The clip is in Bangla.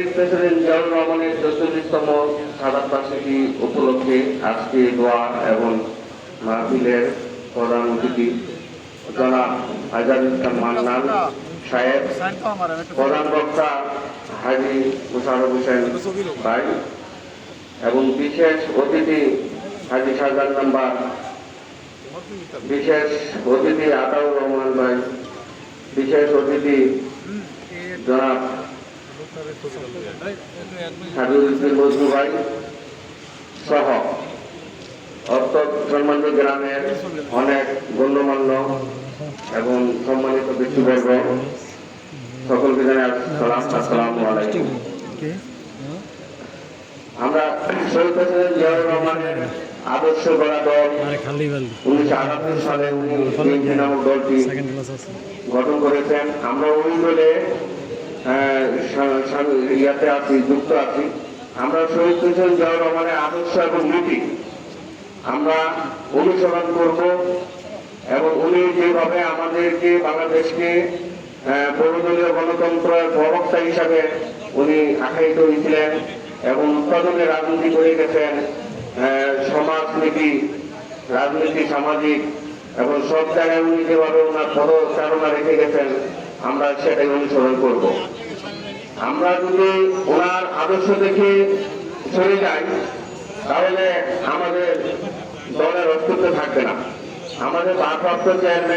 শহীদ প্রেসিডেন্ট জিয়াউর রহমানের ৪৪তম শাহাদাত বার্ষিকী উপলক্ষে আজকে দোয়া এবং মাহফিলের প্রধান অতিথি জনাব আজহারুল ইসলাম মান্নান সাহেব, প্রধান বক্তা হাজী মোশাররফ হোসেন ভাই এবং বিশেষ অতিথি হাজী শাহজাহান নাম্বার, বিশেষ অতিথি আতাউর রহমান ভাই, বিশেষ অতিথি জনাব হাবিবুদ্দিন মজনু ভাই সহ সম্মানিত গ্রামের অনেক গণ্যমান্য এবং সম্মানিত ব্যক্তিবর্গ সকলকে জানাই আসসালামু আলাইকুম। আমরা শহীদ প্রেসিডেন্ট জিয়াউর রহমানের আদর্শ গড়া দল 1978 সালে বিএনপি নামক দলটি গঠন করেছেন। আমরা ওই দলে যুক্ত আছি। আমরা শহীদ প্রেসিডেন্ট জিয়াউর রহমানের আদর্শ এবং নীতি আমরা অনুসরণ করব এবং উনি যেভাবে আমাদেরকে বাংলাদেশকে বহুদলীয় গণতন্ত্রের প্রবক্তা হিসাবে উনি আখ্যায়িত হয়েছিলেন এবং উৎপাদনের রাজনীতি করে গেছেন, সমাজনীতি, রাজনীতি, সামাজিক এবং সব জায়গায় উনি যেভাবে ওনার পদচারণা রেখে গেছেন আমরা সেটাই অনুসরণ করব। আমরা যদি ওনার আদর্শ দেখে চলে যাই তাহলে আমাদের দলের অস্তিত্ব থাকবে না। আমাদের ভারপ্রাপ্ত চেয়ারম্যান